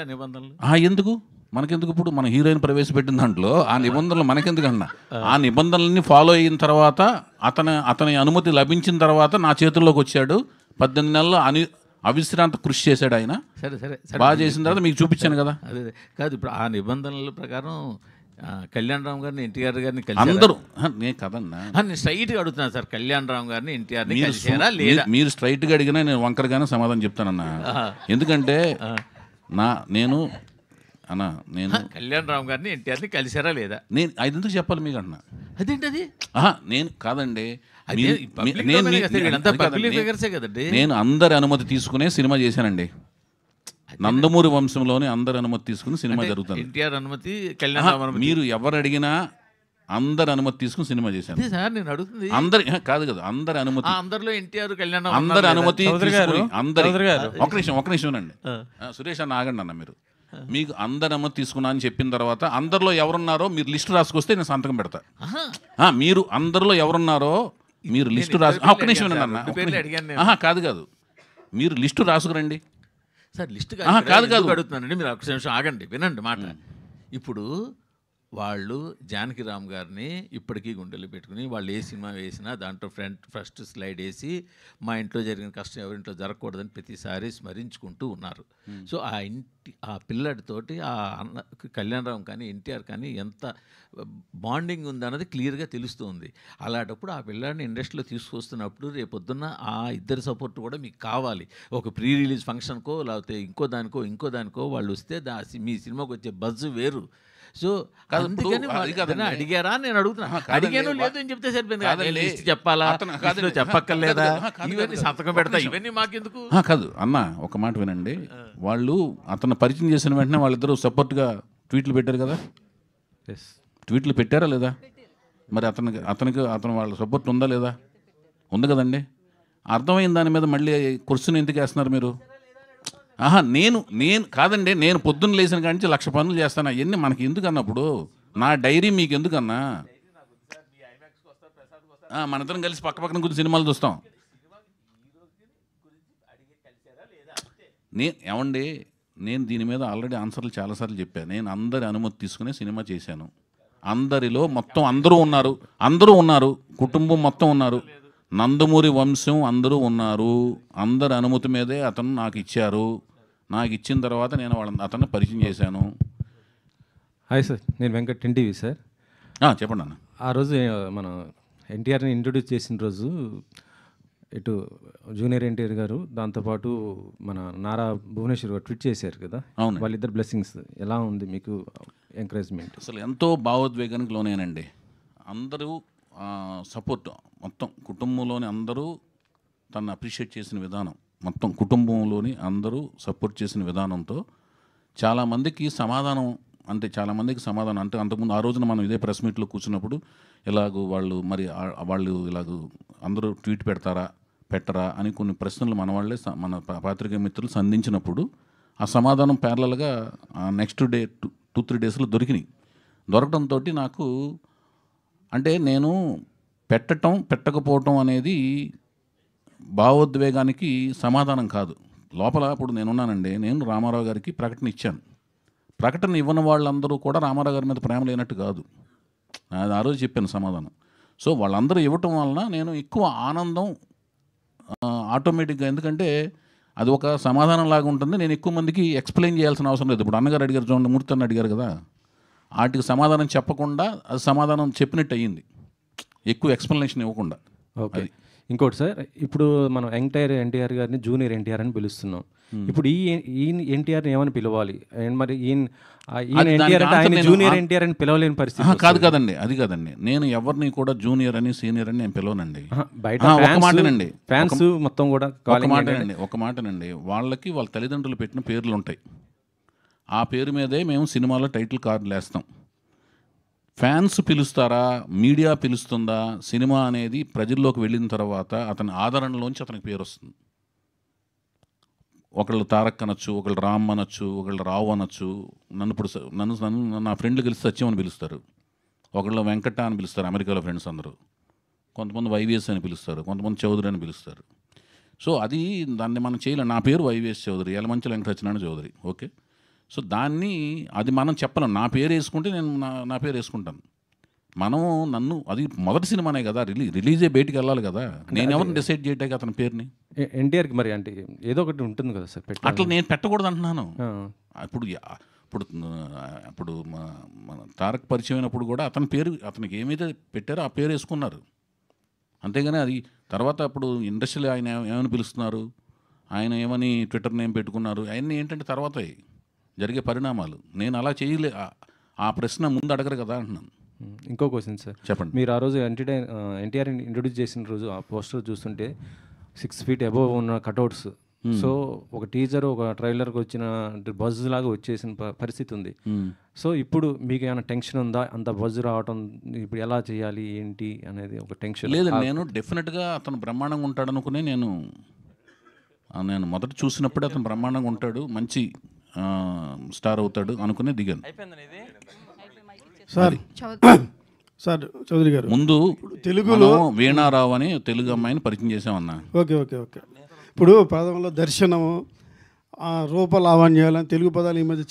నిబంధనలు ఎందుకు మనకెందుకు? ఇప్పుడు మన హీరోయిన్ ప్రవేశపెట్టిన దాంట్లో ఆ నిబంధనలు మనకెందుకన్నా? ఆ నిబంధనలన్నీ ఫాలో అయిన తర్వాత అతని అనుమతి లభించిన తర్వాత నా చేతుల్లోకి వచ్చాడు. 18 నెలలు అవిశ్రాంత కృషి చేశాడు ఆయన. సరే సరే బాగా చేసిన తర్వాత మీకు చూపించాను కదా. అదే కాదు, ఇప్పుడు ఆ నిబంధనల ప్రకారం కళ్యాణ్ రామ్ గారిని ఎన్టీఆర్ గారిని అందరూ నేను కదన్నా, నేను స్ట్రైట్గా అడుగుతున్నాను సార్. కళ్యాణ్ రామ్ గారిని ఎన్టీఆర్ని కలిసారా లేదా? మీరు స్ట్రైట్గా అడిగినా నేను వంకరగానే సమాధానం చెప్తానన్నా. ఎందుకంటే నేను కళ్యాణ్ రామ్ గారిని ఎన్టీఆర్ని కలిసారా లేదా నేను అది ఎందుకు చెప్పాలి మీకు అన్నా? అదేంటది? నేను కాదండి, నేను అందరి అనుమతి తీసుకునే సినిమా చేశానండి. నందమూరి వంశంలోనే అందరి అనుమతి తీసుకుని సినిమా జరుగుతుంది. ఎన్టీఆర్ అనుమతి, కళ్యాణ్ రామ్ అనుమతి. మీరు ఎవరు అడిగినా అందరి అనుమతి తీసుకుని సినిమా చేశాను సార్. నేను అడుగుతుంది అందరి కాదు కదా, అందరి అనుమతి. అందరిలో ఎన్టీఆర్, కళ్యాణ్ అందరి అనుమతి ఒక నిమిషం అండి. సురేష్ అన్న ఆగండి అన్న, మీకు అందరి అనుమతి తీసుకున్నా అని చెప్పిన తర్వాత అందరిలో ఎవరున్నారో మీరు లిస్ట్ రాసుకొస్తే నేను సంతకం పెడతా. మీరు అందరిలో ఎవరున్నారో మీరు లిస్టు రాసు. ఒక్క నిమిషం అన్న, కాదు మీరు లిస్టు రాసుకురండి సార్. లిస్టు కాదు అడుగుతున్నానండి, మీరు ఒక్క నిమిషం ఆగండి, వినండి మాట. ఇప్పుడు వాళ్ళు జానకి రామ్ గారిని ఇప్పటికీ గుండెలు పెట్టుకుని వాళ్ళు ఏ సినిమా వేసినా దాంట్లో ఫస్ట్ స్లైడ్ వేసి మా ఇంట్లో జరిగిన కష్టం ఎవరింట్లో జరగకూడదని ప్రతిసారి స్మరించుకుంటూ ఉన్నారు. సో ఆ పిల్లడితోటి ఆ కళ్యాణ్ రామ్ కానీ ఎన్టీఆర్ కానీ ఎంత బాండింగ్ ఉందన్నది క్లియర్గా తెలుస్తుంది. అలాంటప్పుడు ఆ పిల్లాడిని ఇండస్ట్రీలో తీసుకొస్తున్నప్పుడు రేపొద్దున్న ఆ ఇద్దరి సపోర్ట్ కూడా మీకు కావాలి. ఒక ప్రీ రిలీజ్ ఫంక్షన్కో లేకపోతే ఇంకో దానికో వాళ్ళు వస్తే మీ సినిమాకి వచ్చే బజ్ వేరు. సో అందుకని అడిగారా నేను అడుగుతున్నా. అడిగాను లేదు అని చెప్తే సరిపోయింది. చెప్పాలా చెప్పక్కర్లేదా? ఇవన్నీ సంతకం పెడతా, ఇవన్నీ మాకెందుకు? కాదు అన్న, ఒక మాట వినండి. వాళ్ళు అతను పరిచయం చేసిన వెంటనే వాళ్ళిద్దరూ సపోర్ట్గా ట్వీట్లు పెట్టారు కదా. ట్వీట్లు పెట్టారా లేదా? మరి అతను వాళ్ళ సపోర్ట్ ఉందా లేదా? ఉంది కదండి. అర్థమైన దాని మీద మళ్ళీ క్వశ్చన్ ఎందుకు వేస్తున్నారు మీరు? నేను కాదండి, నేను పొద్దున్న లేచిన కాడి నుంచి 1,00,000 పనులు చేస్తాను. అవన్నీ మనకి ఎందుకు అన్నప్పుడు? నా డైరీ మీకు ఎందుకన్నా? మనిద్దరం కలిసి పక్కన కొన్ని సినిమాలు చూస్తాం. నేను దీని మీద ఆల్రెడీ ఆన్సర్లు చాలాసార్లు చెప్పాను. నేను అందరి అనుమతి తీసుకునే సినిమా చేశాను. అందరిలో మొత్తం అందరూ ఉన్నారు, కుటుంబం మొత్తం ఉన్నారు, నందమూరి వంశం అందరూ ఉన్నారు. అందరి అనుమతి మీదే అతను నాకు ఇచ్చారు. నాకు ఇచ్చిన తర్వాత నేను అతన్ని పరిచయం చేశాను. హాయ్ సార్, నేను వెంకట్ ఎన్టీవీ సార్. చెప్పండి అన్న. ఆ రోజు మన ఎన్టీఆర్ని ఇంట్రొడ్యూస్ చేసిన రోజు ఇటు జూనియర్ ఎన్టీఆర్ గారు, దాంతోపాటు మన నారా భువనేశ్వర్ గారు ట్వీట్ చేశారు కదా. అవును, వాళ్ళిద్దరు బ్లెస్సింగ్స్ ఎలా ఉంది మీకు? ఎంకరేజ్మెంట్ అసలు ఎంతో భావోద్వేగానికి లోనేనండి. అందరూ సపోర్ట్, మొత్తం కుటుంబంలోని అందరూ తను అప్రిషియేట్ చేసిన విధానం, మొత్తం కుటుంబంలోని అందరూ సపోర్ట్ చేసిన విధానంతో చాలామందికి సమాధానం అంటే అంతకుముందు ఆ రోజున మనం ఇదే ప్రెస్ మీట్లో కూర్చున్నప్పుడు వాళ్ళు ఇలాగూ అందరూ ట్వీట్ పెట్టరా అని కొన్ని ప్రశ్నలు మన పాత్రికేయ మిత్రులు సంధించినప్పుడు ఆ సమాధానం ప్యారలల్గా నెక్స్ట్ డే 2-3 డేస్లో దొరకడంతో నాకు అంటే నేను పెట్టకపోవటం అనేది భావోద్వేగానికి సమాధానం కాదు. లోపల ఇప్పుడు నేనున్నానండి, నేను రామారావు గారికి ప్రకటన ఇచ్చాను. ప్రకటన ఇవ్వని వాళ్ళందరూ కూడా రామారావు గారి మీద ప్రేమ లేనట్టు కాదు. అది ఆ రోజు చెప్పాను సమాధానం. సో వాళ్ళందరూ ఇవ్వటం వలన నేను ఎక్కువ ఆనందం ఆటోమేటిక్గా, ఎందుకంటే అది ఒక సమాధానం లాగా ఉంటుంది. నేను ఎక్కువ మందికి ఎక్స్ప్లెయిన్ చేయాల్సిన అవసరం లేదు. ఇప్పుడు అన్నగారు అడిగారు చూడండి, మూర్తి అన్న అడిగారు కదా, వాటికి సమాధానం చెప్పకుండా అది సమాధానం చెప్పినట్టు అయ్యింది, ఎక్కువ ఎక్స్ప్లెనేషన్ ఇవ్వకుండా. ఓకే. ఇంకోటి సార్, ఇప్పుడు మనం ఎన్టీఆర్ గారిని జూనియర్ ఎన్టీఆర్ అని పిలుస్తున్నాం. ఇప్పుడు ఈ ఎన్టీఆర్ని ఏమని పిలవాలి? మరి ఎన్టీఆర్ అంటే ఆయన జూనియర్ ఎన్టీఆర్ అని పిలవలేని పరిస్థితి. కాదండి, అది కాదండి. నేను ఎవరిని కూడా జూనియర్ అని సీనియర్ అని నేను పిలవనండి. బయట ఒక మాటనండి, వాళ్ళకి వాళ్ళ తల్లిదండ్రులు పెట్టిన పేర్లు ఉంటాయి. ఆ పేరు మీదే మేము సినిమాలో టైటిల్ కార్డులు వేస్తాం. ఫ్యాన్స్ పిలుస్తారా, మీడియా పిలుస్తుందా? సినిమా అనేది ప్రజల్లోకి వెళ్ళిన తర్వాత అతని ఆదరణలోంచి అతనికి పేరు వస్తుంది. ఒకళ్ళు తారక్ అనొచ్చు, ఒకళ్ళు రామ్ అనొచ్చు, ఒకళ్ళు రావు అనొచ్చు. నన్ను నా ఫ్రెండ్లు కలిసి సత్యం అని పిలుస్తారు. ఒకళ్ళు వెంకట అని పిలుస్తారు, అమెరికాలో ఫ్రెండ్స్ అందరూ. కొంతమంది వైవిఎస్ అని పిలుస్తారు, కొంతమంది చౌదరి అని పిలుస్తారు. సో దాన్ని మనం చేయలేం. నా పేరు YVS Chowdary, Yalamanchili Venkatasatyanarayana Chowdary. Okay. So దాన్ని అది మనం చెప్పలేం. నా పేరు వేసుకుంటే నేను నా పేరు వేసుకుంటాను. మనము అది మొదటి సినిమానే కదా, రిలీజే బయటికి వెళ్ళాలి కదా, నేను ఎవరిని డిసైడ్ చేయటానికి అతని పేరుని. ఎన్టీఆర్కి మరి అంటే ఏదో ఒకటి ఉంటుంది కదా సార్ అట్లా నేను పెట్టకూడదు అంటున్నాను. ఇప్పుడు మన తారక్ పరిచయం అయినప్పుడు కూడా అతని పేరు, అతనికి ఏమైతే పెట్టారో ఆ పేరు వేసుకున్నారు. అంతేగాని అది తర్వాత అప్పుడు ఇండస్ట్రీలో ఆయన ఏమని పిలుస్తున్నారు, ఆయన ఏమని ట్విట్టర్ నేమ్ పెట్టుకున్నారు, అవన్నీ ఏంటంటే తర్వాత జరిగే పరిణామాలు. నేను అలా చేయలే, ఆ ప్రశ్న ముందు అడగరు కదా అంటున్నాను. ఇంకో క్వశ్చన్ సార్, చెప్పండి. మీరు ఆ రోజు ఎన్టీఆర్ ఇంట్రొడ్యూస్ చేసిన రోజు ఆ పోస్టర్ చూస్తుంటే 6 feet అబోవ్ ఉన్న కటౌట్స్, సో ఒక టీజర్ ఒక ట్రైలర్కి వచ్చిన బజ్ లాగా వచ్చేసిన పరిస్థితి ఉంది. సో ఇప్పుడు మీకు ఏమైనా టెన్షన్ ఉందా, అంత బజ్ రావటం, ఇప్పుడు ఎలా చేయాలి ఏంటి అనేది ఒక టెన్షన్? లేదు, నేను డెఫినెట్గా అతను బ్రహ్మాండంగా ఉంటాడు అనుకునే నేను మొదట చూసినప్పుడే అతను బ్రహ్మాండంగా ఉంటాడు, మంచి స్టార్ అవుతాడు అనుకునే దిగాను. సార్ చౌదరి గారు, ముందు తెలుగులో వీణారావు అని తెలుగు అమ్మాయిని పరిచయం చేసామన్నా. ఓకే. ఇప్పుడు పదంలో దర్శనము, రూప లావణ్యాలని తెలుగు పదాలు ఈ మధ్య